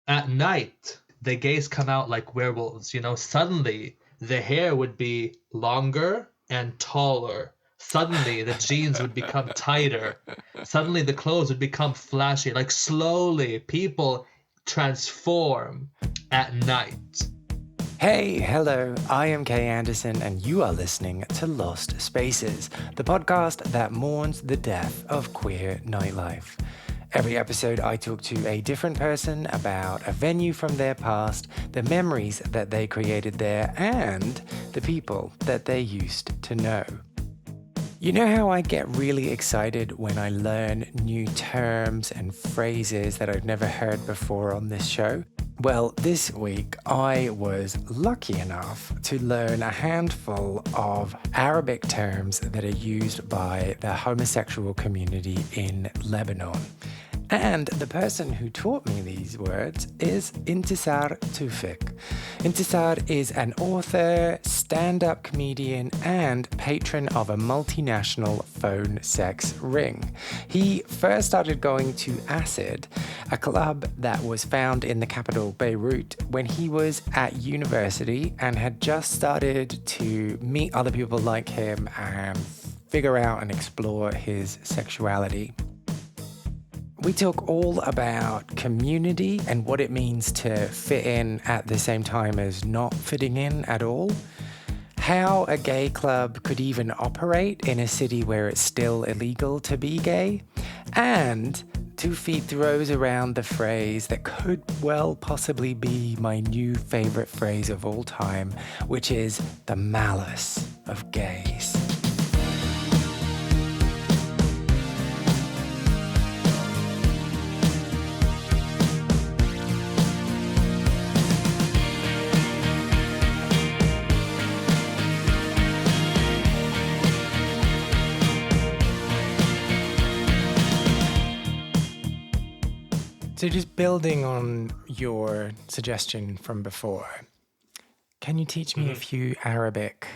At night, the gays come out like werewolves. Suddenly the hair would be longer and taller. Suddenly the jeans would become tighter. Suddenly the clothes would become flashy. Like slowly, people transform at night. Hey, hello, I am Kay Anderson, and you are listening to Lost Spaces, the podcast that mourns the death of queer nightlife. Every episode, I talk to a different person about a venue from their past, the memories that they created there, and the people that they used to know. You know how I get really excited when I learn new terms and phrases that I've never heard before on this show? Well, this week I was lucky enough to learn a handful of Arabic terms that are used by the homosexual community in Lebanon. And the person who taught me these words is Intesar Toufic. Intesar is an author, stand-up comedian, and patron of a multinational phone sex ring. He first started going to Acid, a club that was found in the capital Beirut, when he was at university and had just started to meet other people like him and figure out and explore his sexuality. We talk all about community and what it means to fit in at the same time as not fitting in at all. How a gay club could even operate in a city where it's still illegal to be gay. And Toufic throws around the phrase that could well possibly be my new favorite phrase of all time, which is the malice of gays. So just building on your suggestion from before, can you teach me a few Arabic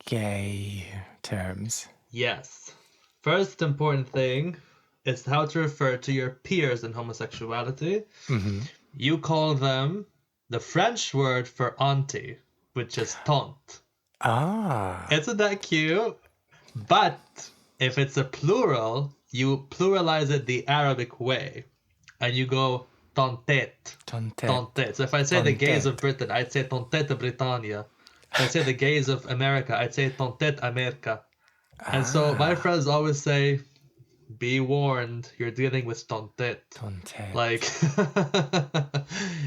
gay terms? Yes. First important thing is how to refer to your peers in homosexuality. You call them the French word for auntie, which is tante. Ah. Isn't that cute? But if it's a plural, you pluralize it the Arabic way. And you go tontet. Tontet. So if I say the gays of Tontet. Britain, I'd say tontet Britannia. If I say the gays of America, I'd say tontet America. And so my friends always say, be warned, you're dealing with tontet. Tontet. Like,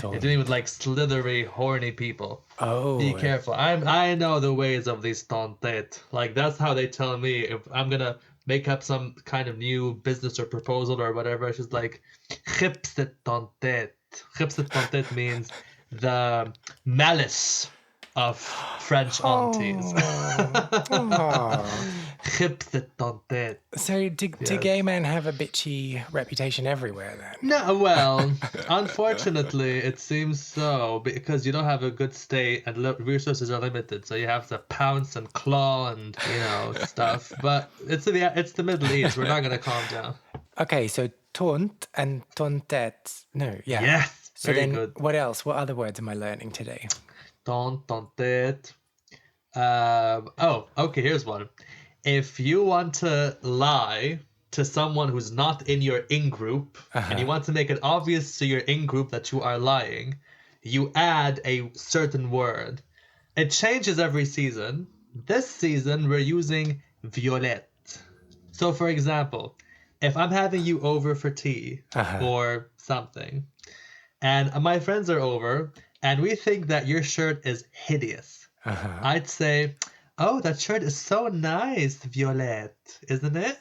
you're dealing with like slithery, horny people. Oh. Be careful. I know the ways of these tontet. Like, that's how they tell me if I'm gonna make up some kind of new business or proposal or whatever. It's just like, chipset tontet. Chipset tontet means the malice of French aunties. Chipset tontet. So do gay men have a bitchy reputation everywhere then? No, well, unfortunately, it seems so because you don't have a good state and resources are limited, so you have to pounce and claw and stuff. But it's the Middle East. We're not gonna calm down. Okay, so taunt and tontet. No, yeah. Yes, So very then, good. what else? What other words am I learning today? Tontet. Okay. Here's one. If you want to lie to someone who's not in your in-group, and you want to make it obvious to your in-group that you are lying, you add a certain word. It changes every season. This season, we're using violet. So, for example, if I'm having you over for tea or something, and my friends are over, and we think that your shirt is hideous, I'd say, oh, that shirt is so nice, Violet, isn't it?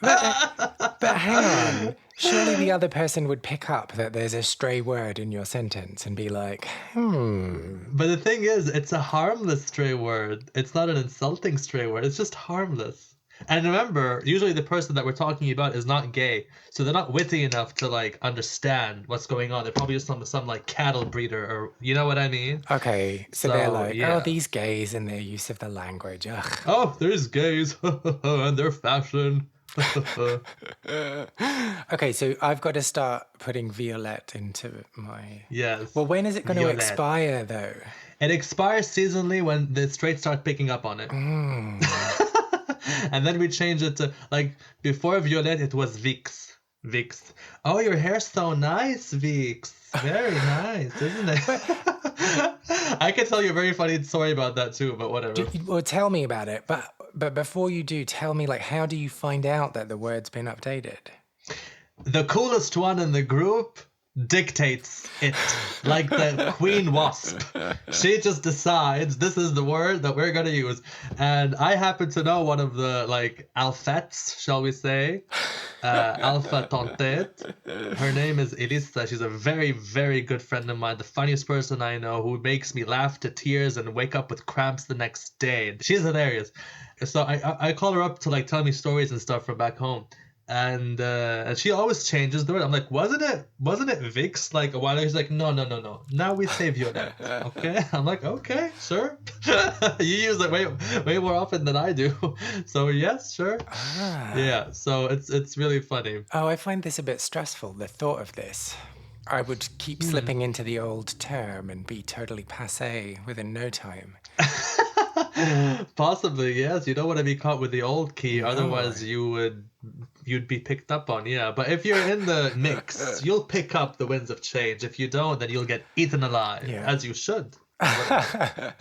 But hang on. Surely the other person would pick up that there's a stray word in your sentence and be like, But the thing is, it's a harmless stray word. It's not an insulting stray word. It's just harmless. And remember, usually the person that we're talking about is not gay, so they're not witty enough to like understand what's going on. They're probably just some like cattle breeder, or you know what I mean? Okay, so they're like, yeah. oh, these gays and their use of the language. Ugh. Oh, there's gays and their fashion. Okay, so I've got to start putting Violette into my... Yes. Well, when is it going to Violette. expire, though? It expires seasonally when the straight start picking up on it. And then we change it to, like, before Violette, it was Vix. Vix. Oh, your hair's so nice, Vix. Very nice, isn't it? I can tell you a very funny story about that too, but whatever. Well, tell me about it. But before you do, tell me, like, how do you find out that the word's been updated? The coolest one in the group dictates it, like the queen wasp. She just decides this is the word that we're gonna use. And I happen to know one of the, like, alphets, shall we say, alpha tontet. Her name is Elisa. She's a very, very good friend of mine, the funniest person I know, who makes me laugh to tears and wake up with cramps the next day. She's hilarious. So I call her up to, like, tell me stories and stuff from back home. And she always changes the word. I'm like, wasn't it Vix like a while ago? She's like, no. Now we say Violette. Okay. I'm like, okay, sure. You use it way more often than I do. So yes, sure. Yeah. So it's really funny. Oh, I find this a bit stressful, the thought of this. I would keep slipping into the old term and be totally passé within no time. Possibly, yes. You don't want to be caught with the old key, otherwise you'd be picked up on, yeah. But if you're in the mix, you'll pick up the winds of change. If you don't, then you'll get eaten alive, as you should. Oh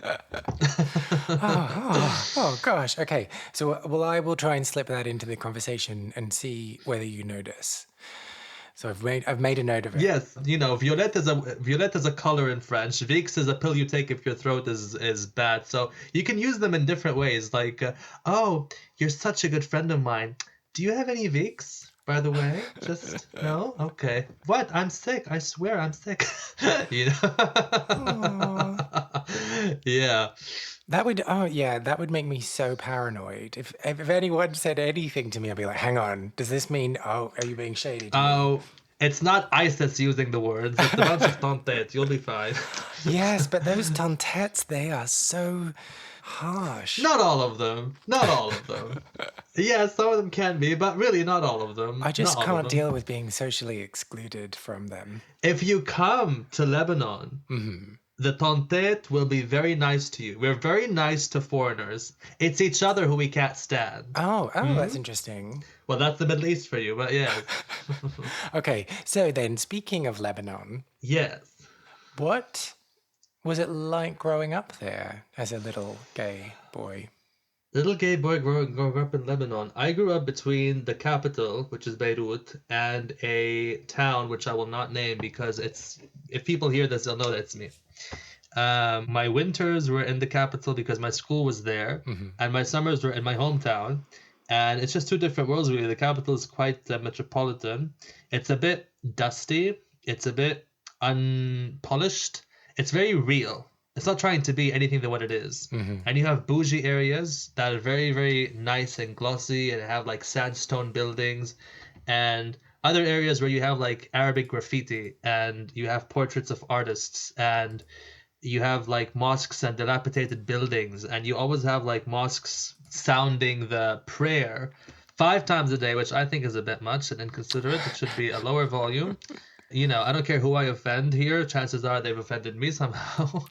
gosh. Okay. So, well, I will try and slip that into the conversation and see whether you notice. So I've made a note of it. Yes, Violette is a color in French. Vix is a pill you take if your throat is bad. So you can use them in different ways. Like, oh, you're such a good friend of mine. Do you have any Vix, by the way? Just no? Okay. What? I'm sick. I swear I'm sick. Yeah. That would make me so paranoid. If anyone said anything to me, I'd be like, hang on, does this mean, are you being shady to me? It's not ISIS using the words. It's a bunch of tontettes. You'll be fine. Yes, but those tontettes, they are so harsh. Not all of them. Yeah, some of them can be, but really not all of them. I just can't deal with being socially excluded from them. If you come to Lebanon, the tontet will be very nice to you. We're very nice to foreigners. It's each other who we can't stand. Oh, that's interesting. Well, that's the Middle East for you, but yeah. Okay, so then, speaking of Lebanon. Yes. What was it like growing up there as a little gay boy? Little gay boy growing up in Lebanon. I grew up between the capital, which is Beirut, and a town which I will not name because if people hear this, they'll know that it's me. My winters were in the capital because my school was there, and my summers were in my hometown. And it's just two different worlds, really. The capital is quite metropolitan. It's a bit dusty. It's a bit unpolished. It's very real. It's not trying to be anything than what it is. And you have bougie areas that are very, very nice and glossy and have like sandstone buildings, and other areas where you have like Arabic graffiti and you have portraits of artists, and you have like mosques and dilapidated buildings, and you always have like mosques sounding the prayer 5 times a day, which I think is a bit much and inconsiderate. It should be a lower volume. I don't care who I offend here. Chances are they've offended me somehow.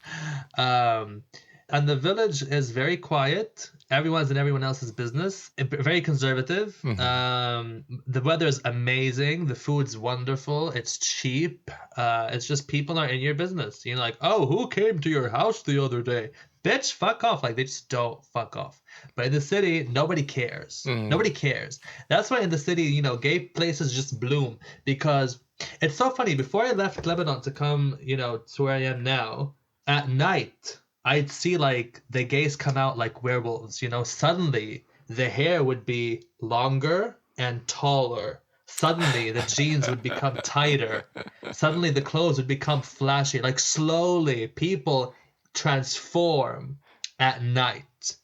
And the village is very quiet. Everyone's in everyone else's business. Very conservative. The weather is amazing. The food's wonderful. It's cheap. It's just people are in your business. Like, oh, who came to your house the other day? Bitch, fuck off. Like, they just don't fuck off. But in the city, nobody cares. Nobody cares. That's why in the city, gay places just bloom. Because it's so funny. Before I left Lebanon to come, to where I am now, at night, I'd see like the gays come out like werewolves. Suddenly the hair would be longer and taller. Suddenly the jeans would become tighter. Suddenly the clothes would become flashy. Like slowly people transform at night.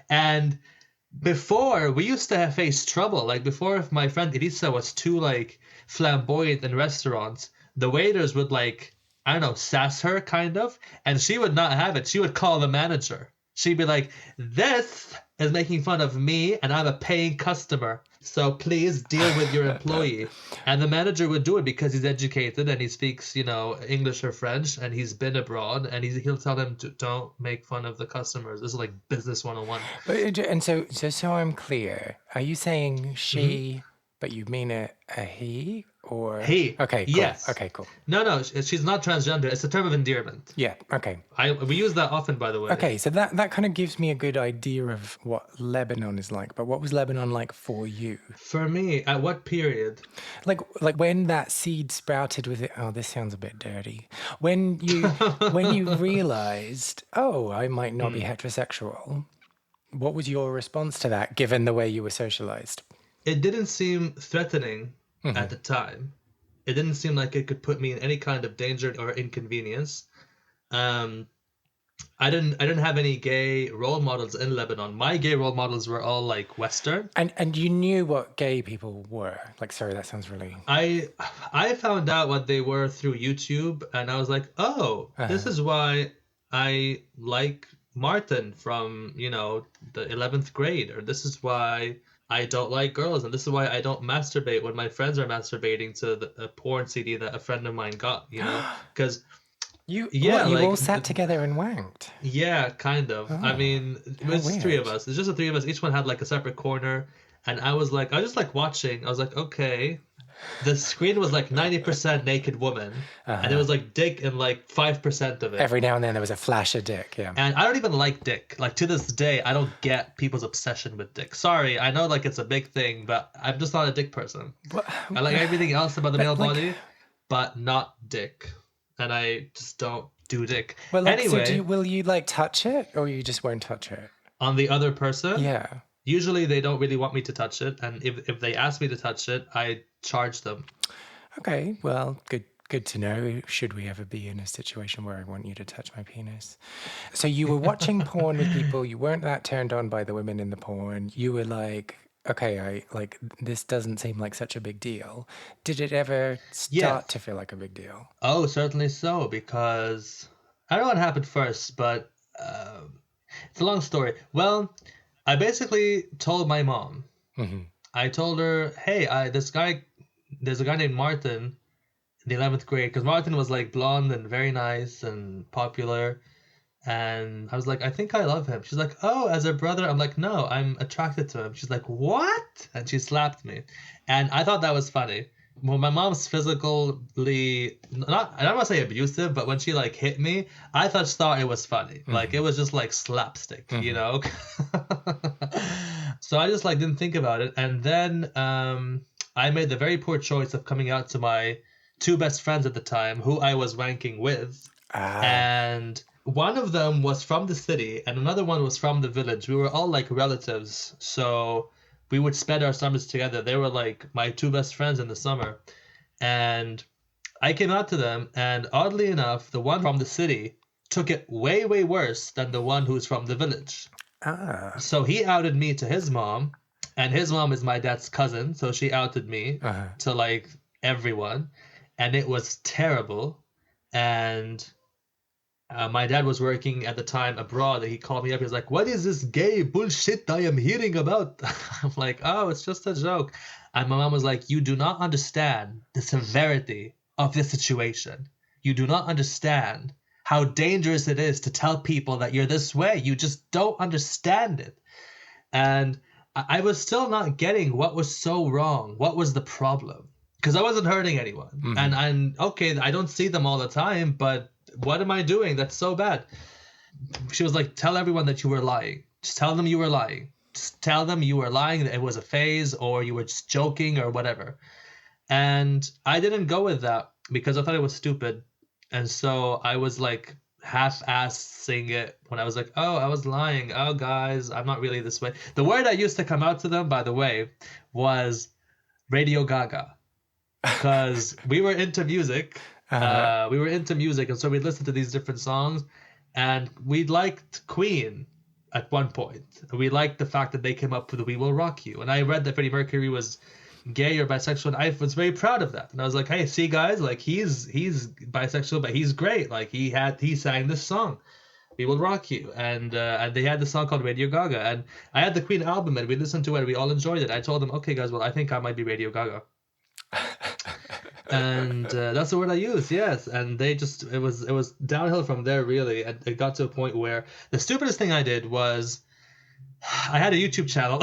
And before, we used to have faced trouble. Like before, if my friend Elisa was too like flamboyant in restaurants, the waiters would like, I don't know, sass her kind of, and she would not have it. She would call the manager. She'd be like, this is making fun of me, and I'm a paying customer. So please deal with your employee. And the manager would do it because he's educated and he speaks, English or French, and he's been abroad, and he'll tell them to don't make fun of the customers. This is like business 101. And so I'm clear. Are you saying she, but you mean a he? Or He. okay, cool. Yes. Okay, cool. No, she's not transgender. It's a term of endearment. Yeah, okay. We use that often, by the way. Okay, so that kind of gives me a good idea of what Lebanon is like. But what was Lebanon like for you? For me, at what period? Like when that seed sprouted with it. Oh, this sounds a bit dirty. When you realized, oh, I might not be heterosexual. What was your response to that, given the way you were socialized? It didn't seem threatening at the time. It didn't seem like it could put me in any kind of danger or inconvenience. I didn't have any gay role models in Lebanon. My gay role models were all like Western. And you knew what gay people were. Like, sorry, that sounds really... I found out what they were through YouTube, and I was like, oh, this is why I like Martin from, the 11th grade, or this is why I don't like girls, and this is why I don't masturbate when my friends are masturbating to a porn CD that a friend of mine got, because You like, all sat together and wanked. Yeah, kind of. I mean, it was weird. three of us. It's just the three of us. Each one had like a separate corner, and I was just like watching. I was like, okay. The screen was like 90% naked woman, and it was like dick in like 5% of it. Every now and then there was a flash of dick, yeah. And I don't even like dick. Like, to this day, I don't get people's obsession with dick. Sorry, I know like it's a big thing, but I'm just not a dick person. I like everything else about the male body, but not dick. And I just don't do dick. Well, like, anyway, so will you like touch it, or you just won't touch it? On the other person? Yeah. Usually they don't really want me to touch it, and if they ask me to touch it, I charge them. Okay, well, good to know. Should we ever be in a situation where I want you to touch my penis? So you were watching porn with people, you weren't that turned on by the women in the porn. You were like, okay, this doesn't seem like such a big deal. Did it ever start to feel like a big deal? Oh, certainly so, because I don't know what happened first, but it's a long story. Well, I basically told my mom. I told her, hey, there's a guy named Martin in the 11th grade, because Martin was like blonde and very nice and popular. And I was like, I think I love him. She's like, oh, as a brother? I'm like, no, I'm attracted to him. She's like, what? And she slapped me. And I thought that was funny. When my mom's physically, I don't want to say abusive, but when she like hit me, I just thought it was funny. Like, it was just like slapstick, So I just like didn't think about it. And then I made the very poor choice of coming out to my two best friends at the time, who I was wanking with. And one of them was from the city and another one was from the village. We were all like relatives, so we would spend our summers together. They were like my two best friends in the summer. And I came out to them, and oddly enough, the one from the city took it way, way worse than the one who's from the village. So he outed me to his mom, and his mom is my dad's cousin, so she outed me to like everyone, and it was terrible. And my dad was working at the time abroad, and he called me up. He was like, what is this gay bullshit I am hearing about? I'm like, oh, it's just a joke. And my mom was like, you do not understand the severity of this situation. You do not understand how dangerous it is to tell people that you're this way. You just don't understand it. And I was still not getting what was so wrong. What was the problem? Because I wasn't hurting anyone. And okay, I don't see them all the time, but what am I doing that's so bad? She was like, tell everyone that you were lying. Just tell them you were lying. Just tell them you were lying, that it was a phase, or you were just joking or whatever. And I didn't go with that because I thought it was stupid. And so I was like half-assing it when I was like, oh, I was lying. Oh, guys, I'm not really this way. The word I used to come out to them, by the way, was Radio Gaga. Because we were into music. And so we'd listen to these different songs, and we liked Queen at one point. We liked the fact that they came up with "We Will Rock You," and I read that Freddie Mercury was gay or bisexual, and I was very proud of that. And I was like, hey, see guys, like he's bisexual, but he's great. Like he sang this song. We will rock you. And they had this song called Radio Gaga. And I had the Queen album and we listened to it and we all enjoyed it. I told them, okay, guys, well, I think I might be Radio Gaga. And that's the word I used, yes. And they just, it was downhill from there, really. And it got to a point where the stupidest thing I did was I had a YouTube channel.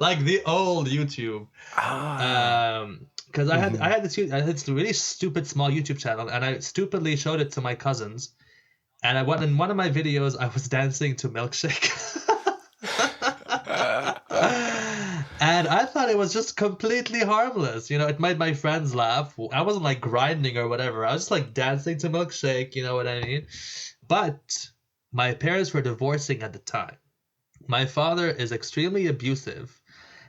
Like the old YouTube. Because I had this really stupid small YouTube channel, and I stupidly showed it to my cousins. And in one of my videos, I was dancing to Milkshake. And I thought it was just completely harmless. You know, it made my friends laugh. I wasn't like grinding or whatever. I was just like dancing to Milkshake, you know what I mean? But my parents were divorcing at the time. My father is extremely abusive.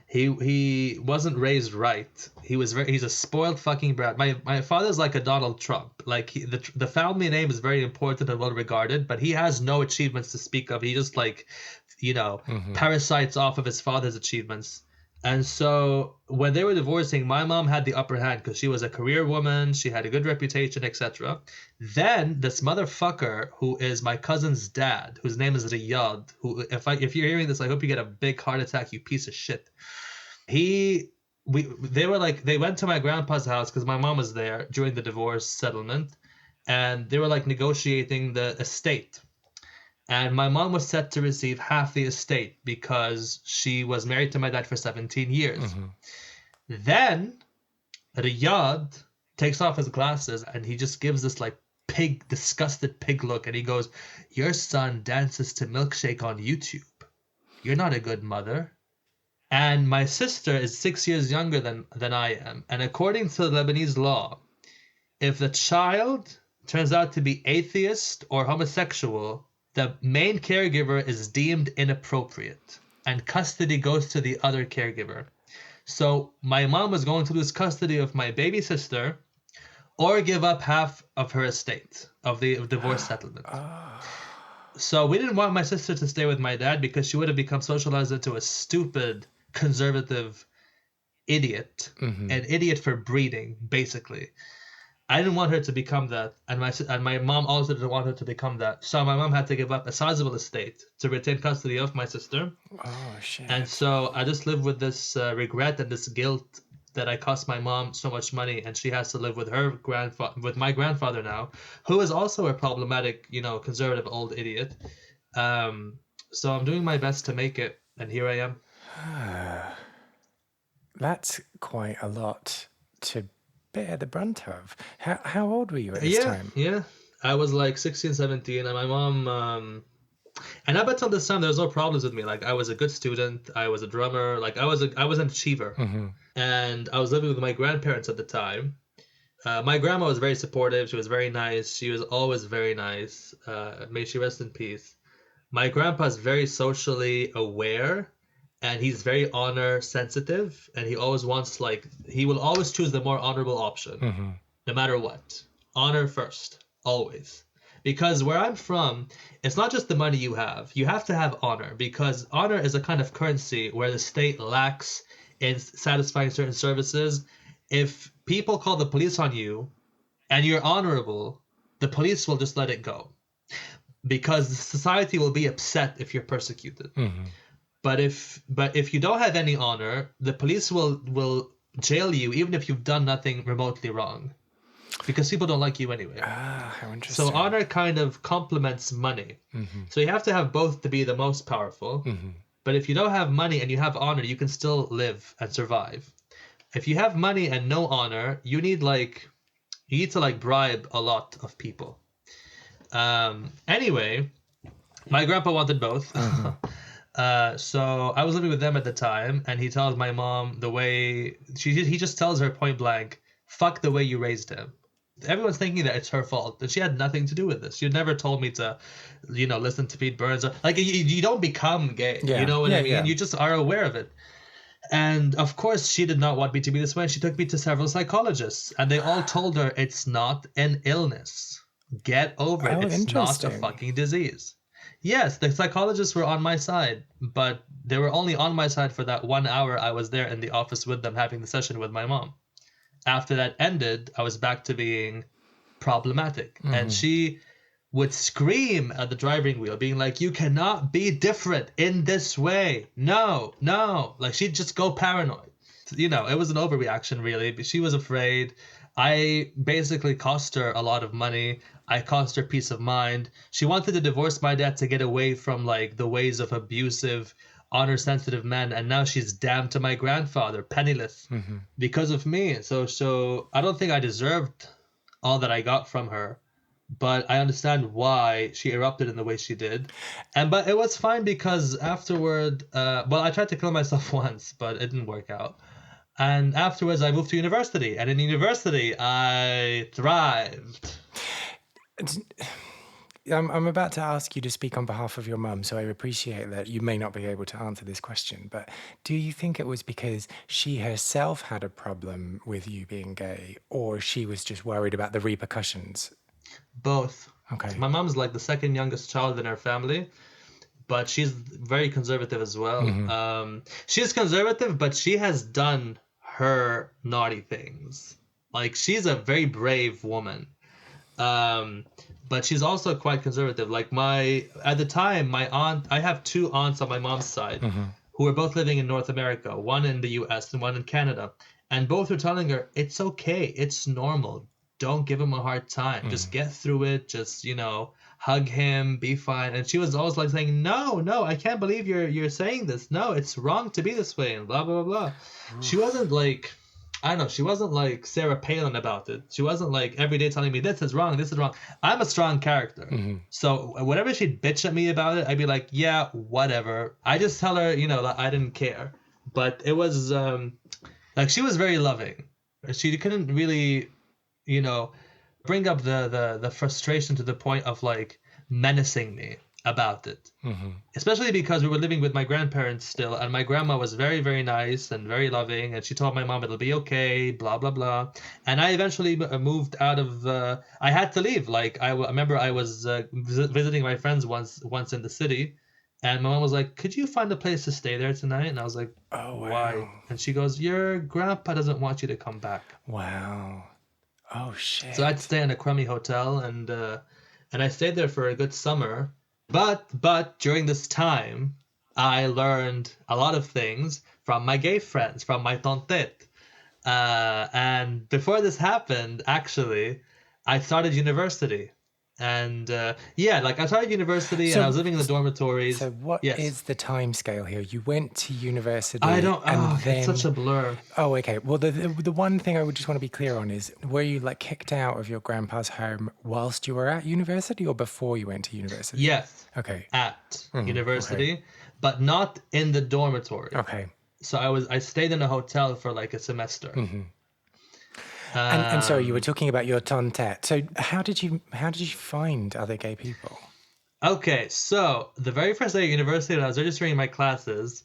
He wasn't raised right. He's a spoiled fucking brat. My father's like a Donald Trump. Like the family name is very important and well regarded, but he has no achievements to speak of. He just like, you know, parasites off of his father's achievements. And so when they were divorcing, my mom had the upper hand because she was a career woman, she had a good reputation, etc. Then this motherfucker, who is my cousin's dad, whose name is Riyadh, who if you're hearing this, I hope you get a big heart attack, you piece of shit. They went to my grandpa's house because my mom was there during the divorce settlement, and they were like negotiating the estate. And my mom was set to receive half the estate because she was married to my dad for 17 years. Then Riyadh takes off his glasses and he just gives this like disgusted pig look, and he goes, "Your son dances to Milkshake on YouTube. You're not a good mother." And my sister is 6 years younger than I am. And according to the Lebanese law, if the child turns out to be atheist or homosexual, the main caregiver is deemed inappropriate and custody goes to the other caregiver. So my mom was going to lose custody of my baby sister or give up half of her estate of the divorce settlement. So we didn't want my sister to stay with my dad because she would have become socialized into a stupid conservative idiot, an idiot for breeding, basically. I didn't want her to become that, and my mom also didn't want her to become that. So my mom had to give up a sizable estate to retain custody of my sister. Oh shit! And so I just live with this regret and this guilt that I cost my mom so much money, and she has to live with with my grandfather now, who is also a problematic, you know, conservative old idiot. So I'm doing my best to make it, and here I am. That's quite a lot to bear the brunt of. How old were you at this time? Yeah. I was like 16, 17, and my mom, and up until this time, there was no problems with me. Like, I was a good student, I was a drummer, like, I was an achiever. And I was living with my grandparents at the time. My grandma was very supportive, she was very nice, she was always very nice. May she rest in peace. My grandpa's very socially aware, and he's very honor sensitive, and he always wants, like, he will always choose the more honorable option, no matter what. Honor first, always. Because where I'm from, it's not just the money you have to have honor, because honor is a kind of currency where the state lacks in satisfying certain services. If people call the police on you and you're honorable, the police will just let it go, because society will be upset if you're persecuted. But if you don't have any honor, the police will jail you even if you've done nothing remotely wrong, because people don't like you anyway. How interesting. So honor kind of complements money. So you have to have both to be the most powerful. But if you don't have money and you have honor, you can still live and survive. If you have money and no honor, you need to bribe a lot of people. Anyway, my grandpa wanted both. So I was living with them at the time, and he tells my mom he just tells her point blank, "Fuck the way you raised him." Everyone's thinking that it's her fault, and she had nothing to do with this. She had never told me to, listen to Pete Burns. Like, you don't become gay, you know what I mean? Yeah. You just are aware of it. And of course, she did not want me to be this way. She took me to several psychologists, and they all told her it's not an illness. Get over it. It's not a fucking disease. Yes, the psychologists were on my side, but they were only on my side for that 1 hour I was there in the office with them having the session with my mom. After that ended, I was back to being problematic. And she would scream at the driving wheel, being like, "You cannot be different in this way. No, no." Like, she'd just go paranoid. You know, it was an overreaction, really, but she was afraid. I basically cost her a lot of money. I cost her peace of mind. She wanted to divorce my dad to get away from, like, the ways of abusive, honor-sensitive men, and now she's damned to my grandfather, penniless, because of me. So I don't think I deserved all that I got from her, but I understand why she erupted in the way she did. But it was fine because afterward, well, I tried to kill myself once, but it didn't work out. And afterwards, I moved to university, and in university, I thrived. I'm about to ask you to speak on behalf of your mum, so I appreciate that you may not be able to answer this question, but do you think it was because she herself had a problem with you being gay, or she was just worried about the repercussions? Both. Okay. My mom's like the second youngest child in her family, but she's very conservative as well. She's conservative, but she has done her naughty things. Like, she's a very brave woman. But she's also quite conservative. Like, at the time, my aunt, I have two aunts on my mom's side who were both living in North America, one in the US and one in Canada. And both were telling her, it's okay, it's normal. Don't give him a hard time. Just get through it. Just, hug him, be fine. And she was always like saying, no, I can't believe you're saying this. No, it's wrong to be this way, and blah, blah, blah, blah. She wasn't like, I don't know, she wasn't like Sarah Palin about it. She wasn't like every day telling me, this is wrong, this is wrong. I'm a strong character. So whenever she'd bitch at me about it, I'd be like, yeah, whatever. I just tell her, that I didn't care. But it was, like, she was very loving. She couldn't really, bring up the frustration to the point of, like, menacing me about it. Especially because we were living with my grandparents still, and my grandma was very, very nice and very loving, and she told my mom it'll be okay, blah, blah, blah. And I eventually moved out of, I had to leave. Like, I remember I was visiting my friends once in the city, and my mom was like, could you find a place to stay there tonight? And I was like, Oh, wow. Why? And she goes, your grandpa doesn't want you to come back. Wow. Oh, shit. So I'd stay in a crummy hotel, and I stayed there for a good summer. But during this time, I learned a lot of things from my gay friends, from my tontet. And before this happened, actually, I started university. And I started university, and I was living in the dormitories. So what is the time scale here? You went to university. I don't. And then, it's such a blur. Oh, okay. Well, the one thing I would just want to be clear on is, were you like kicked out of your grandpa's home whilst you were at university, or before you went to university? Yes. Okay. At university, but not in the dormitory. Okay. So I stayed in a hotel for like a semester. And sorry, you were talking about your tontet. So how did you find other gay people? Okay, so the very first day at university, when I was registering my classes,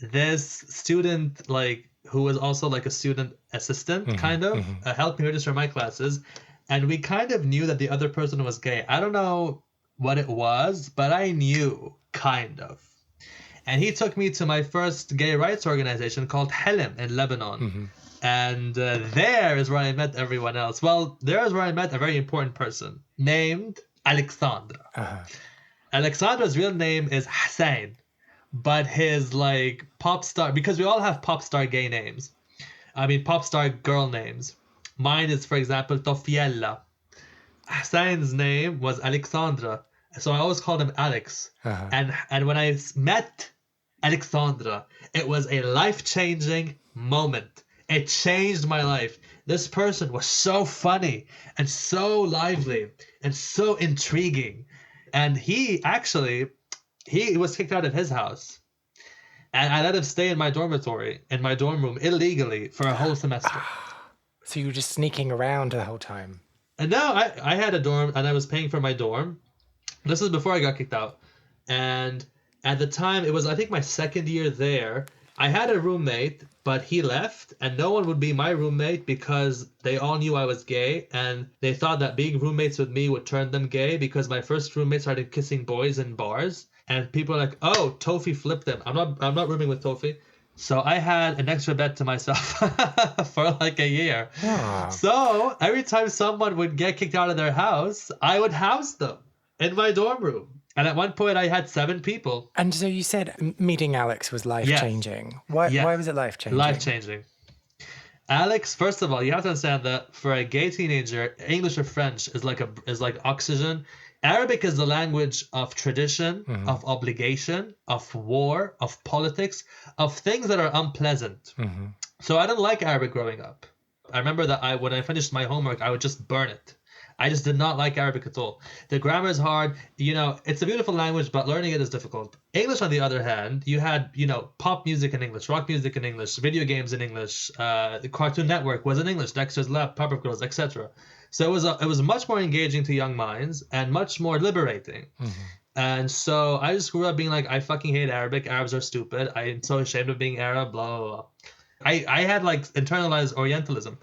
this student, like, who was also like a student assistant, kind of, helped me register my classes, and we kind of knew that the other person was gay. I don't know what it was, but I knew, kind of. And he took me to my first gay rights organization called Helm in Lebanon. And there is where I met everyone else. Well, there is where I met a very important person named Alexandra. Alexandra's real name is Hussein, but his, like, pop star, because we all have pop star gay names. I mean, pop star girl names. Mine is, for example, Tofiella. Hussein's name was Alexandra, so I always called him Alex. And when I met Alexandra, it was a life-changing moment. It changed my life. This person was so funny and so lively and so intriguing. And he was kicked out of his house. And I let him stay in my dormitory, in my dorm room, illegally for a whole semester. So you were just sneaking around the whole time? And now I had a dorm, and I was paying for my dorm. This is before I got kicked out. And at the time, it was, I think, my second year there. I had a roommate, but he left, and no one would be my roommate because they all knew I was gay, and they thought that being roommates with me would turn them gay because my first roommate started kissing boys in bars, and people were like, oh, Tofi flipped them. I'm not rooming with Tofi. So I had an extra bed to myself for like a year. Yeah. So every time someone would get kicked out of their house, I would house them. in my dorm room. And at one point I had 7 people. And so you said meeting Alex was life-changing. Why Yes. was it life-changing? Life-changing. Alex, first of all, you have to understand that for a gay teenager, English or French is like oxygen. Arabic is the language of tradition, of obligation, of war, of politics, of things that are unpleasant. So I didn't like Arabic growing up. I remember that when I finished my homework, I would just burn it. I just did not like Arabic at all. The grammar is hard. It's a beautiful language, but learning it is difficult. English, on the other hand, you had, pop music in English, rock music in English, video games in English, the Cartoon Network was in English, Dexter's Lab, Powerpuff Girls, etc. So it was much more engaging to young minds and much more liberating. And so I just grew up being like, I fucking hate Arabic. Arabs are stupid. I am so ashamed of being Arab, blah, blah, blah. I had like internalized Orientalism.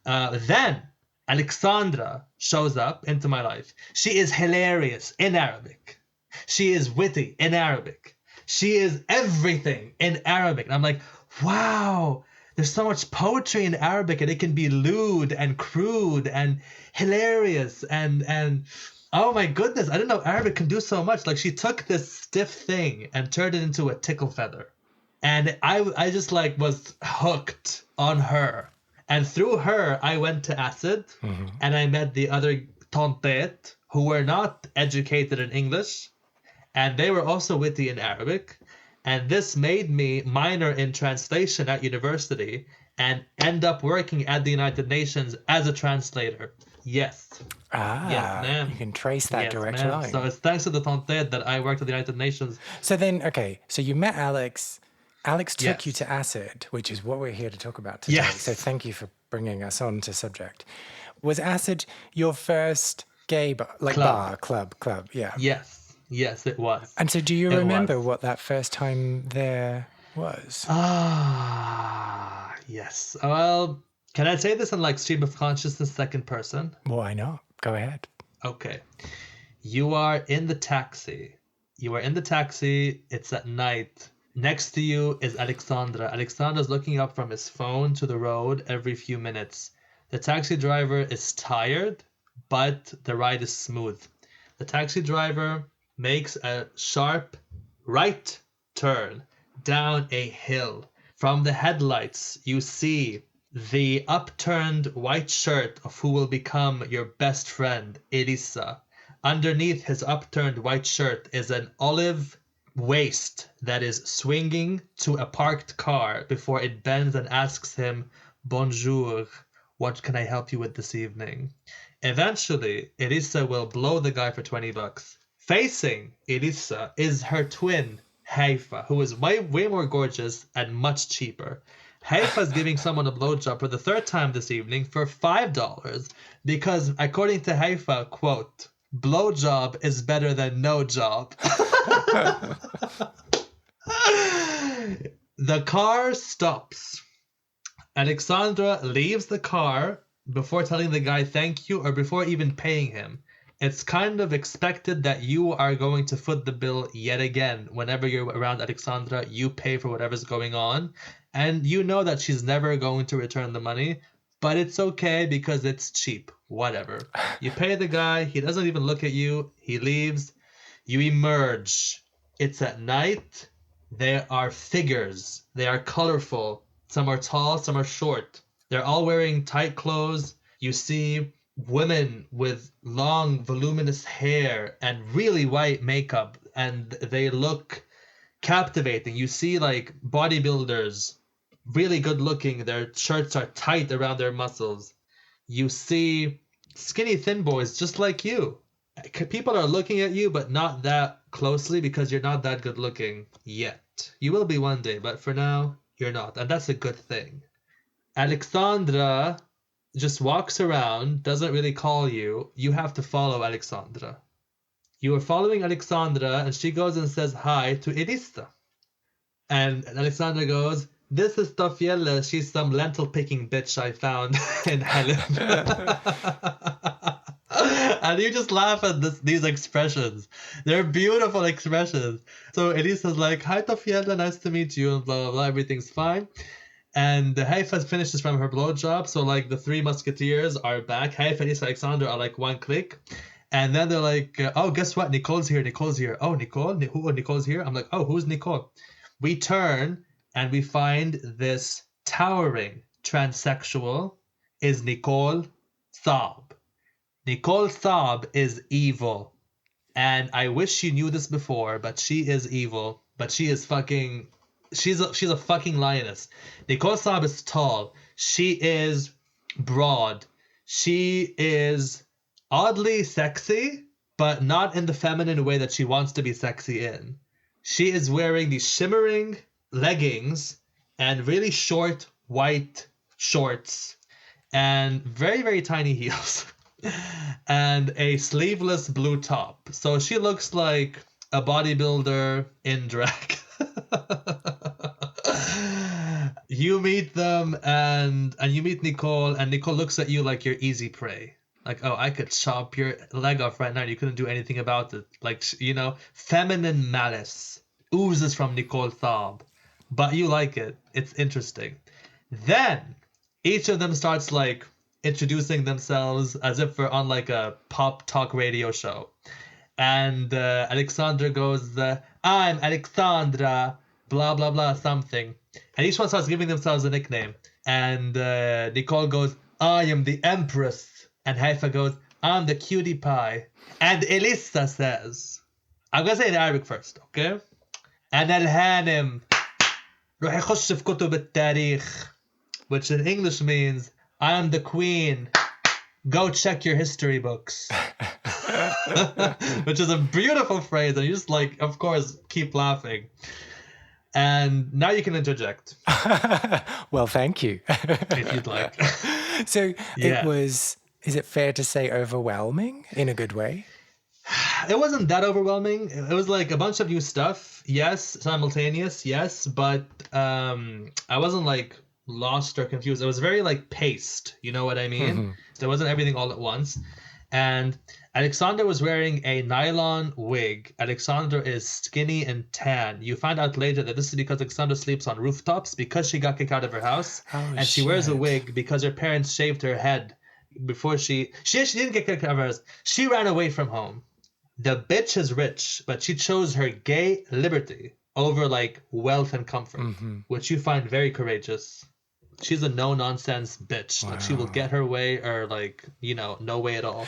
Then Alexandra shows up into my life. She is hilarious in Arabic. She is witty in Arabic. She is everything in Arabic. And I'm like, wow, there's so much poetry in Arabic, and it can be lewd and crude and hilarious and oh my goodness, I didn't know Arabic can do so much. Like, she took this stiff thing and turned it into a tickle feather. And I just like was hooked on her. And through her, I went to Acid, and I met the other tontet who were not educated in English, and they were also witty in Arabic. And this made me minor in translation at university and end up working at the United Nations as a translator. Yes. Yes, ma'am. You can trace that direct line. So it's thanks to the tontet that I worked at the United Nations. So then, okay, so you met Alex. Alex took you to Acid, which is what we're here to talk about today. Yes. So thank you for bringing us on to subject. Was Acid your first gay bar, club? Yeah. Yes, it was. And so do you remember what that first time there was? Yes. Well, can I say this in like stream of consciousness second person? Why not? Go ahead. Okay. You are in the taxi. It's at night. Next to you is Alexandra. Alexandra's looking up from his phone to the road every few minutes. The taxi driver is tired, but the ride is smooth. The taxi driver makes a sharp right turn down a hill. From the headlights, you see the upturned white shirt of who will become your best friend, Elisa. Underneath his upturned white shirt is an olive waist that is swinging to a parked car before it bends and asks him, "Bonjour, what can I help you with this evening?" Eventually, Elisa will blow the guy for $20. Facing Elisa is her twin, Haifa, who is way more gorgeous and much cheaper. Haifa is giving someone a blowjob for the third time this evening for $5 because, according to Haifa, quote, "blowjob is better than no job." The car stops. Alexandra leaves the car before telling the guy thank you or before even paying him. It's kind of expected that you are going to foot the bill yet again. Whenever you're around Alexandra, you pay for whatever's going on. And you know that she's never going to return the money, but it's okay because it's cheap. Whatever. You pay the guy. He doesn't even look at you. He leaves. You emerge. It's at night. There are figures. They are colorful. Some are tall, some are short. They're all wearing tight clothes. You see women with long, voluminous hair and really white makeup, and they look captivating. You see like bodybuilders, really good looking. Their shirts are tight around their muscles. You see skinny, thin boys just like you. People are looking at you, but not that closely because you're not that good looking yet. You will be one day, but for now, you're not. And that's a good thing. Alexandra just walks around, doesn't really call you. You have to follow Alexandra. You are following Alexandra, and she goes and says hi to Elisa. And Alexandra goes, "This is Tafiella. She's some lentil picking bitch I found in Helen." And you just laugh at these expressions. They're beautiful expressions. So Elisa's like, "Hi Tafiella, nice to meet you," and blah, blah, blah, everything's fine. And Haifa finishes from her blowjob, so like the three musketeers are back. Haifa, Elisa, Alexandra are like one click. And then they're like, oh, guess what? Nicole's here. Nicole's here. Oh, Nicole? Who? Nicole's here? I'm like, oh, who's Nicole? We turn and we find this towering transsexual is Nicole Saab. Nicole Saab is evil. And I wish you knew this before, but she is evil. But she is fucking... She's a fucking lioness. Nicole Saab is tall. She is broad. She is oddly sexy, but not in the feminine way that she wants to be sexy in. She is wearing these shimmering leggings and really short white shorts and very, very tiny heels and a sleeveless blue top. So she looks like a bodybuilder in drag. You meet them and you meet Nicole, and Nicole looks at you like you're easy prey. Like, oh, I could chop your leg off right now and you couldn't do anything about it. Like, you know, feminine malice oozes from Nicole Thaub. But you like it. It's interesting. Then each of them starts like introducing themselves as if we're on like a pop talk radio show. And Alexandra goes, I'm Alexandra, blah, blah, blah, something. And each one starts giving themselves a nickname. And Nicole goes, I am the Empress. And Haifa goes, I'm the cutie pie. And Elissa says, I'm going to say it in Arabic first, okay? أنا الهانم روح يخش في كتب التاريخ, which in English means, I am the queen. Go check your history books. Which is a beautiful phrase. And you just like, of course, keep laughing. And now you can interject. Well, thank you. If you'd like. So Yeah. it was, is it fair to say overwhelming in a good way? It wasn't that overwhelming. It was like a bunch of new stuff. Yes. Simultaneous. Yes. But I wasn't like lost or confused. It was very like paced. You know what I mean? Mm-hmm. So it wasn't everything all at once. And Alexandra was wearing a nylon wig. Alexandra is skinny and tan. You find out later that this is because Alexandra sleeps on rooftops because she got kicked out of her house. Oh, and she wears a shit. wig because her parents shaved her head before she didn't get kicked out of her house. She ran away from home. The bitch is rich, but she chose her gay liberty over like wealth and comfort, which you find very courageous. She's a no-nonsense bitch. Wow. Like, she will get her way or, like, you know, no way at all.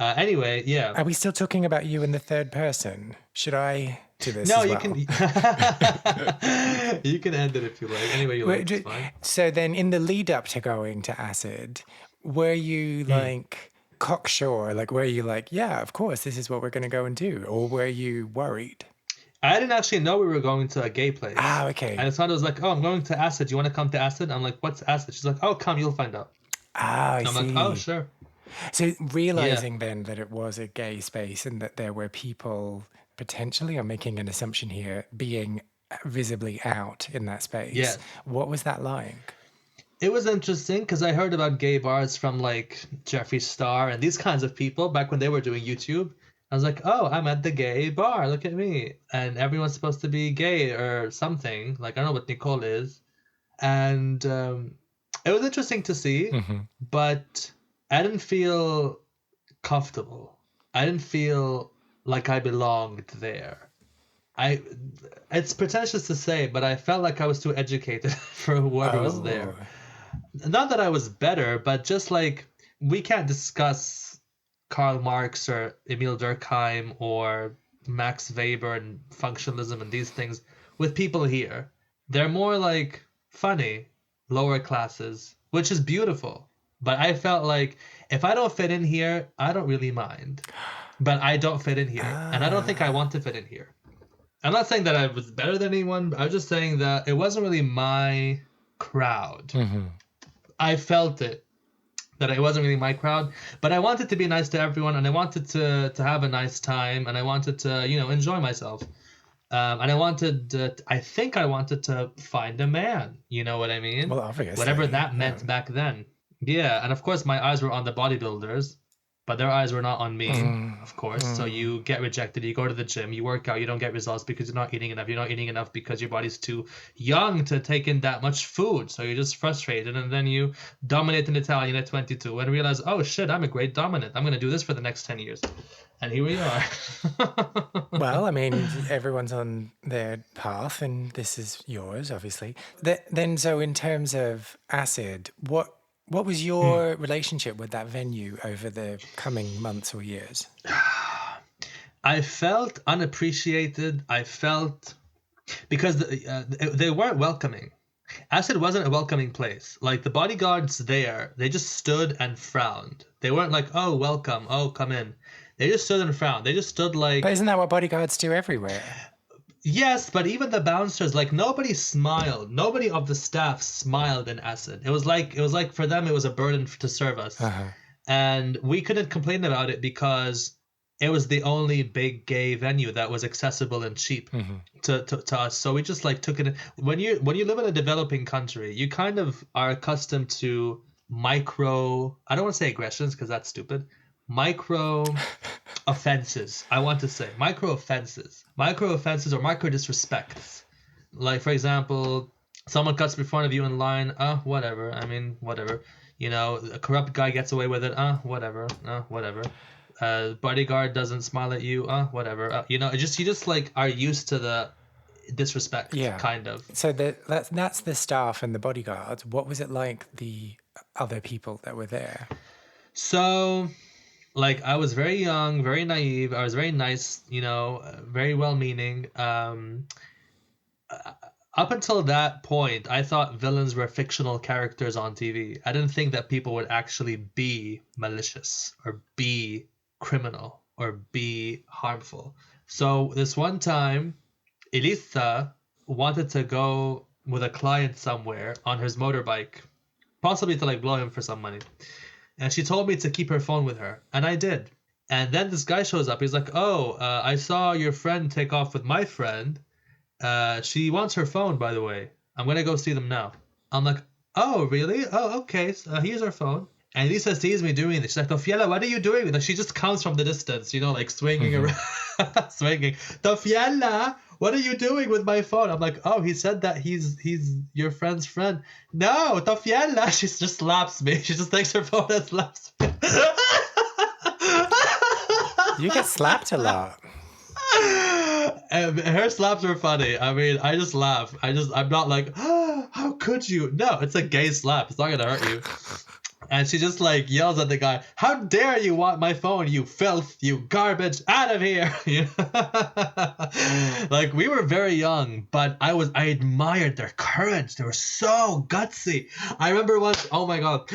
Anyway, yeah. Are we still talking about you in the third person? Should I do this No, as you well? can... You can end it if you like. Anyway you like, it's fine. So then in the lead up to going to acid, were you like cocksure? Like, were you like, yeah, of course, this is what we're going to go and do? Or were you worried? I didn't actually know we were going to a gay place. Ah, okay. And Alessandra was like, oh, I'm going to acid. Do you want to come to acid? I'm like, what's acid? She's like, oh, come, you'll find out. Ah, I I'm see. like, oh, sure. So realizing then that it was a gay space and that there were people potentially, I'm making an assumption here, being visibly out in that space. Yeah. What was that like? It was interesting because I heard about gay bars from like Jeffree Star and these kinds of people back when they were doing YouTube. I was like, oh, I'm at the gay bar. Look at me. And everyone's supposed to be gay or something. Like, I don't know what Nicole is. And it was interesting to see, but I didn't feel comfortable. I didn't feel like I belonged there. It's pretentious to say, but I felt like I was too educated for whoever was there. Not that I was better, but just like, we can't discuss Karl Marx or Emil Durkheim or Max Weber and functionalism and these things with people here. They're more like funny, lower classes, which is beautiful. But I felt like if I don't fit in here, I don't really mind. But I don't fit in here. And I don't think I want to fit in here. I'm not saying that I was better than anyone. I was just saying that it wasn't really my crowd. I felt it. That it wasn't really my crowd, but I wanted to be nice to everyone, and I wanted to have a nice time, and I wanted to, you know, enjoy myself. And I think I wanted to find a man. You know what I mean? Well, obviously. Whatever that meant back then. Yeah, and of course my eyes were on the bodybuilders. but their eyes were not on me, of course. So you get rejected. You go to the gym, you work out, you don't get results because you're not eating enough. You're not eating enough because your body's too young to take in that much food. So you're just frustrated, and then you dominate an Italian at 22 and realize, oh shit, I'm a great dominant. I'm gonna do this for the next 10 years. And here we are. Well, I mean, everyone's on their path, and this is yours, obviously. Then, so in terms of acid, what was your relationship with that venue over the coming months or years? I felt unappreciated. I felt because they weren't welcoming. Acid wasn't a welcoming place. Like the bodyguards there, they just stood and frowned. They weren't like, oh, welcome, oh, come in. They just stood and frowned. They just stood like... But isn't that what bodyguards do everywhere? Yes, but even the bouncers, like nobody smiled. Nobody of the staff smiled in Acid. It was like for them, it was a burden to serve us. And we couldn't complain about it because it was the only big gay venue that was accessible and cheap to us. So we just like took it. When you live in a developing country, you kind of are accustomed to micro, I don't want to say aggressions because that's stupid. Micro offenses. I want to say micro offenses or micro disrespects. Like, for example, someone cuts in front of you in line. Whatever. I mean, whatever. You know, a corrupt guy gets away with it. Whatever. Whatever. Bodyguard doesn't smile at you. Whatever. You know, you just like are used to the disrespect. Yeah. Kind of. So that's the staff and the bodyguards. What was it like the other people that were there? So, like, I was very young, very naive. I was very nice, you know, very well-meaning. Up until that point, I thought villains were fictional characters on TV. I didn't think that people would actually be malicious or be criminal or be harmful. So this one time, Elisa wanted to go with a client somewhere on his motorbike, possibly to like blow him for some money. And she told me to keep her phone with her. And I did. And then this guy shows up. He's like, oh, I saw your friend take off with my friend. She wants her phone, by the way. I'm going to go see them now. I'm like, oh, really? Oh, okay. So, here's her phone. And Lisa sees me doing this. She's like, Tofiela, what are you doing? Like, she just counts from the distance, you know, like swinging around. Swinging. Tofiela, what are you doing with my phone? I'm like, oh, he said that he's your friend's friend. No, Tofiela. She just slaps me. She just takes her phone and slaps me. You get slapped a lot. And her slaps were funny. I mean, I just laugh. I'm not like, oh, how could you? No, it's a gay slap. It's not going to hurt you. And she just like yells at the guy, how dare you want my phone, you filth, you garbage, out of here. Like, we were very young, but I admired their courage. They were so gutsy. I remember once, oh my God.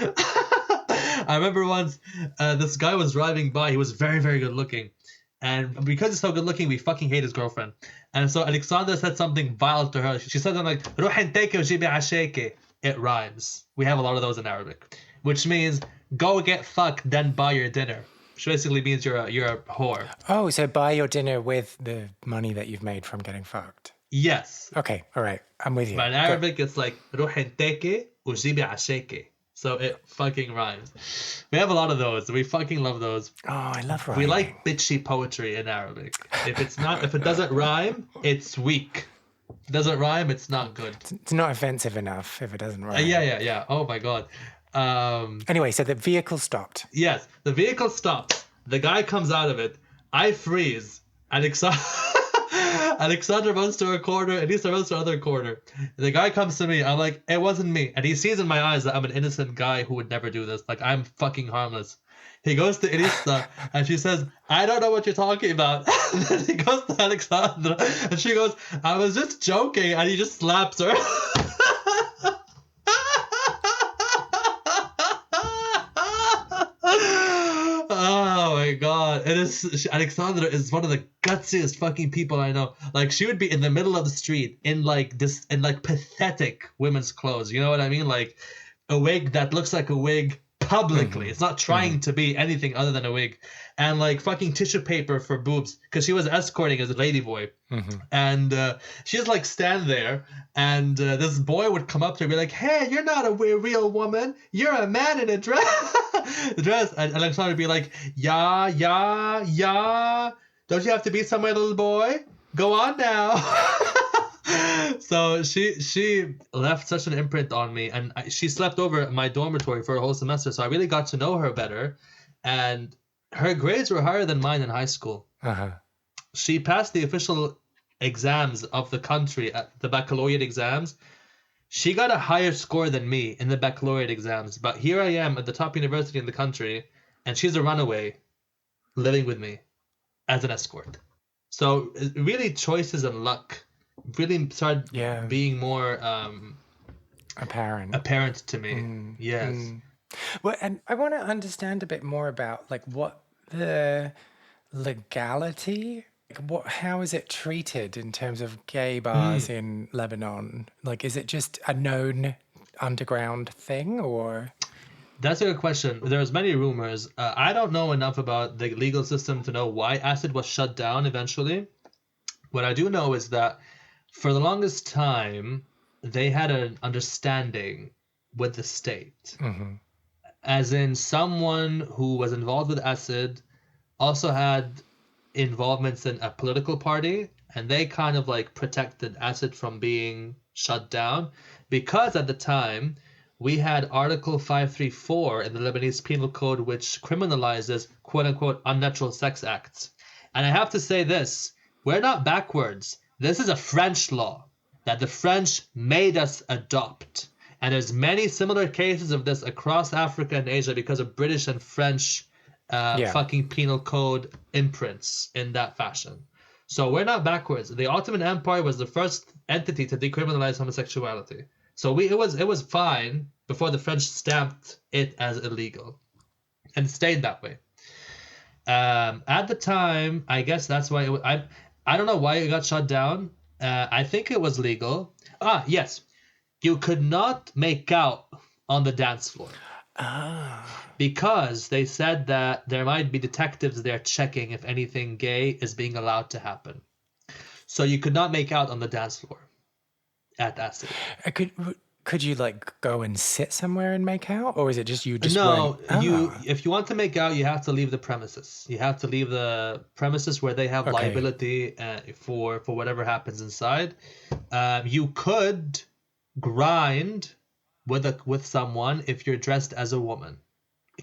This guy was driving by. He was very, very good looking. And because he's so good looking, we fucking hate his girlfriend. And so Alexandra said something vile to her. She said something like, "Ruh inteke ujibi asheke." It rhymes. We have a lot of those in Arabic. Which means, go get fucked, then buy your dinner. Which basically means you're a whore. Oh, so buy your dinner with the money that you've made from getting fucked. Yes. Okay, all right. I'm with you. But in Arabic, it's like, "Ruh inteke ujibi asheke." So it fucking rhymes. We have a lot of those. We fucking love those. Oh, I love rhyming. We like bitchy poetry in Arabic. If it doesn't rhyme, it's weak. If it doesn't rhyme, it's not good. It's not offensive enough if it doesn't rhyme. Yeah. Oh my God. Anyway, so the vehicle stopped. Yes, the vehicle stops. The guy comes out of it. I freeze. Alexandra runs to a corner, and Elisa runs to another corner. The guy comes to me. I'm like, it wasn't me. And he sees in my eyes that I'm an innocent guy who would never do this. Like, I'm fucking harmless. He goes to Elisa, and she says, I don't know what you're talking about. And then he goes to Alexandra, and she goes, I was just joking. And he just slaps her. Oh my God. Alexandra is one of the gutsiest fucking people I know. Like, she would be in the middle of the street in like pathetic women's clothes. You know what I mean? Like a wig that looks like a wig, publicly. It's not trying to be anything other than a wig. And like fucking tissue paper for boobs, because she was escorting as a ladyboy. And she just like stand there, and this boy would come up to her and be like, "Hey, you're not a real woman. You're a man in a dress." And Alexander would be like, "Yeah, yeah, yeah. Don't you have to be somewhere, little boy? Go on now." So she left such an imprint on me, and she slept over at my dormitory for a whole semester, so I really got to know her better, and her grades were higher than mine in high school. She passed the official exams of the country at the baccalaureate exams. She got a higher score than me in the baccalaureate exams, but here I am at the top university in the country, and she's a runaway living with me as an escort. So really, choices and luck really started being more apparent to me. Yes. Well, and I want to understand a bit more about like what the legality, how is it treated in terms of gay bars in Lebanon? Like, is it just a known underground thing, or? That's a good question. There's many rumors. I don't know enough about the legal system to know why acid was shut down eventually. What I do know is that for the longest time, they had an understanding with the state. As in, someone who was involved with acid also had involvements in a political party, and they kind of like protected acid from being shut down, because at the time we had Article 534 in the Lebanese Penal Code, which criminalizes quote-unquote unnatural sex acts. And I have to say this, we're not backwards. This is a French law that the French made us adopt. And there's many similar cases of this across Africa and Asia because of British and French fucking penal code imprints in that fashion. So we're not backwards. The Ottoman Empire was the first entity to decriminalize homosexuality. So it was fine before the French stamped it as illegal, and it stayed that way. At the time, I guess that's why I don't know why it got shut down. I think it was legal. Yes, you could not make out on the dance floor. Because they said that there might be detectives there checking if anything gay is being allowed to happen. So you could not make out on the dance floor at acid. Could you like go and sit somewhere and make out, or is it just you just No, if you want to make out, you have to leave the premises. You have to leave the premises where they have liability for whatever happens inside. You could grind with someone if you're dressed as a woman,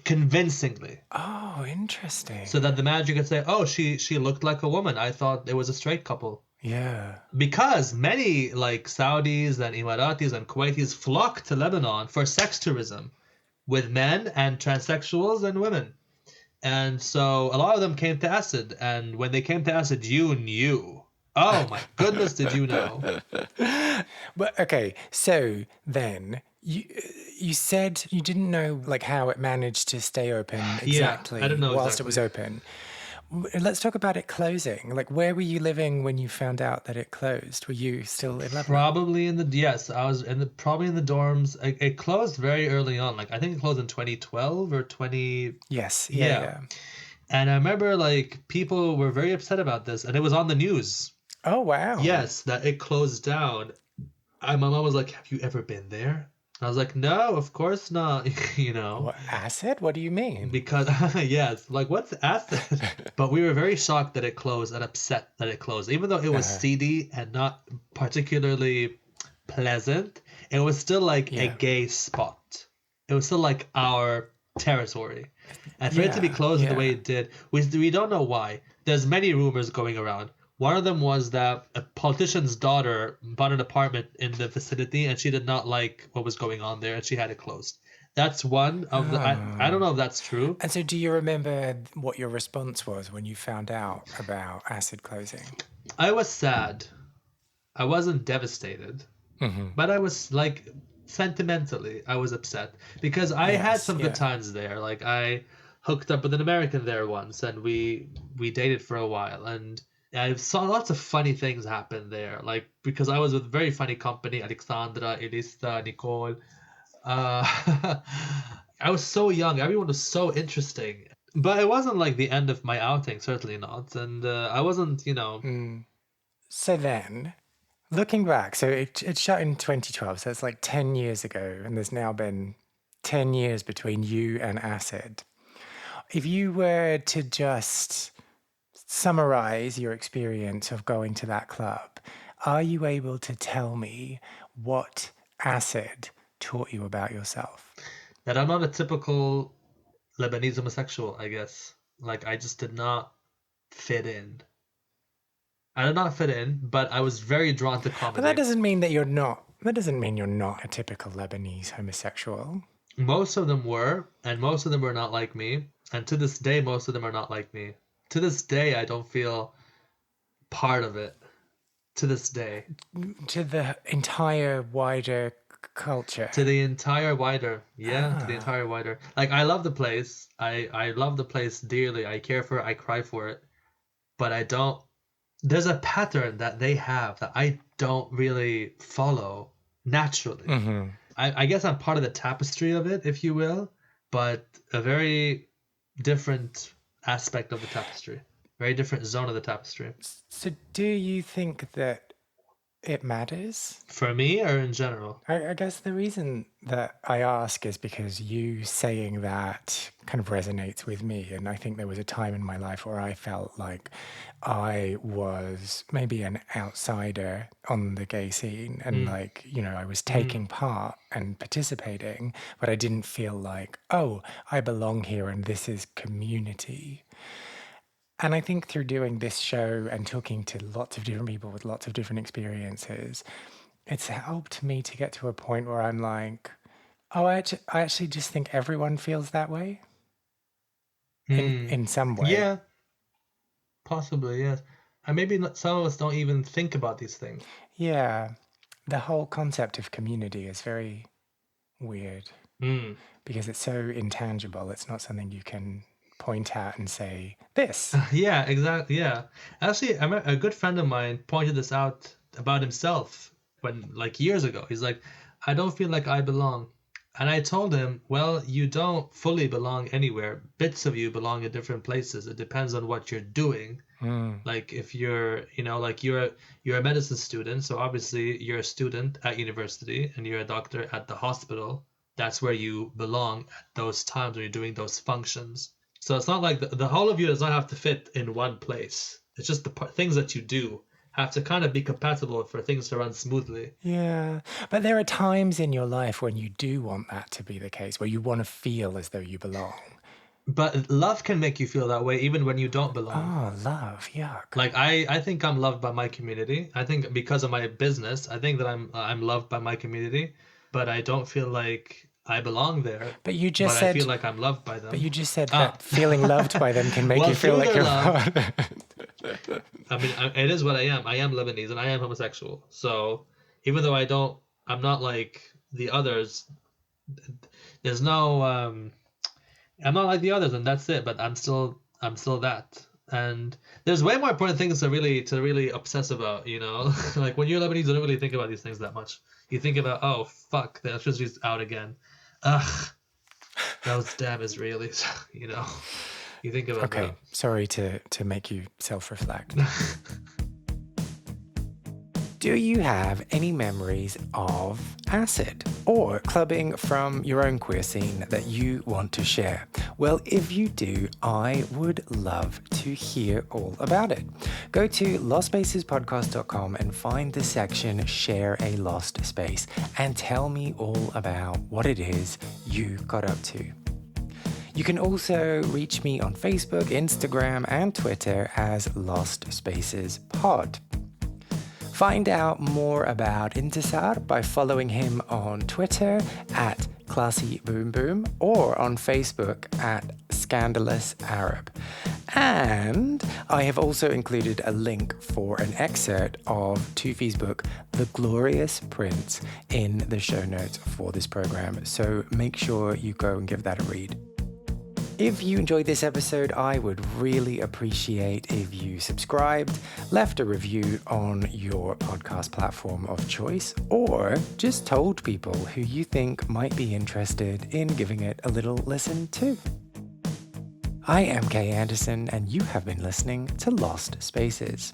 convincingly. Oh, interesting. So that the manager could say, "Oh, she looked like a woman. I thought it was a straight couple." Yeah. Because many like Saudis and Emiratis and Kuwaitis flock to Lebanon for sex tourism with men and transsexuals and women. And so a lot of them came to acid, and when they came to acid, you knew. Oh my goodness, did you know? But okay, so then you said you didn't know like how it managed to stay open exactly I don't know whilst exactly. it was open. Let's talk about it closing. Like, where were you living when you found out that it closed? Were you still in Lebanon? Probably I was probably in the dorms. It closed very early on. Like I think it closed in 2012 or 20. Yes. Yeah. And I remember like people were very upset about this, and it was on the news. Oh wow. Yes, that it closed down. My mom was like, "Have you ever been there?" I was like, "No, of course not." You know. What, acid? What do you mean? Because yes, like what's acid? But we were very shocked that it closed and upset that it closed, even though it was seedy and not particularly pleasant. It was still like a gay spot. It was still like our territory, and for it to be closed the way it did, we don't know why. There's many rumors going around. One of them was that a politician's daughter bought an apartment in the vicinity, and she did not like what was going on there, and she had it closed. That's one of the. I don't know if that's true. And so, do you remember what your response was when you found out about acid closing? I was sad. I wasn't devastated, but I was like sentimentally, I was upset because I had some good times there. Like I hooked up with an American there once, and we dated for a while, and I saw lots of funny things happen there. Like because I was with very funny company: Alexandra, Elisa, Nicole. I was so young. Everyone was so interesting. But it wasn't like the end of my outing, certainly not. And I wasn't, So then, looking back, so it shut in 2012, so it's like 10 years ago, and there's now been 10 years between you and Acid. If you were to just summarize your experience of going to that club, are you able to tell me what Acid taught you about yourself? that I'm not a typical Lebanese homosexual, I guess. Like, I just did not fit in. I did not fit in, but I was very drawn to But that comedy. doesn't mean that you're not. That doesn't mean you're not a typical Lebanese homosexual. Most of them were, and most of them were not like me. And to this day, most of them are not like me. To this day, I don't feel part of it. To this day. To the entire wider culture. To the entire wider. Yeah, to the entire wider. Like, I love the place. I love the place dearly. I care for it. I cry for it. But I don't. There's a pattern that they have that I don't really follow naturally. Mm-hmm. I guess I'm part of the tapestry of it, if you will, but a very different aspect of the tapestry, very different zone of the tapestry. So, do you think that it matters? For me or in general? I guess the reason that I ask is because you saying that kind of resonates with me. And I think there was a time in my life where I felt like I was maybe an outsider on the gay scene. And like, you know, I was taking part and participating, but I didn't feel like, oh, I belong here and this is community. And I think through doing this show and talking to lots of different people with lots of different experiences, it's helped me to get to a point where I'm like, oh, I actually just think everyone feels that way in some way. Yeah, possibly, yes. And maybe some of us don't even think about these things. Yeah. The whole concept of community is very weird because it's so intangible. It's not something you can point at and say, this. Yeah, exactly. Yeah. Actually, a good friend of mine pointed this out about himself when, like, years ago. He's like, I don't feel like I belong. And I told him, well, you don't fully belong anywhere. Bits of you belong in different places. It depends on what you're doing. Like if you're, like you're a medicine student, so obviously you're a student at university and you're a doctor at the hospital. That's where you belong at those times when you're doing those functions. So it's not like the whole of you does not have to fit in one place. It's just the things that you do have to kind of be compatible for things to run smoothly. Yeah. But there are times in your life when you do want that to be the case, where you want to feel as though you belong. But love can make you feel that way even when you don't belong. Oh, love. Yuck. Like I think I'm loved by my community. I think because of my business, I think that I'm loved by my community, but I don't feel like I belong there. But you just said I feel like I'm loved by them. But you just said that feeling loved by them can make you feel like you're loved. I mean, it is what I am. I am Lebanese and I am homosexual. So even though I'm not like the others. There's no, I'm not like the others, and that's it. But I'm still that. And there's way more important things to really obsess about. Like when you're Lebanese, you don't really think about these things that much. You think about, oh fuck, the electricity's out again. Ugh, those damn Israelis. You think about that. Okay, sorry to make you self-reflect. Do you have any memories of acid or clubbing from your own queer scene that you want to share? Well, if you do, I would love to hear all about it. Go to lostspacesPodcast.com and find the section Share a Lost Space and tell me all about what it is you got up to. You can also reach me on Facebook, Instagram, and Twitter as Lost Spaces Pod. Find out more about Intesar by following him on Twitter at ClassyBoomBoom or on Facebook at Scandalous Arab. And I have also included a link for an excerpt of Toufic's book, The Glorious Prince, in the show notes for this program. So make sure you go and give that a read. If you enjoyed this episode, I would really appreciate if you subscribed, left a review on your podcast platform of choice, or just told people who you think might be interested in giving it a little listen too. I am Kay Anderson, and you have been listening to Lost Spaces.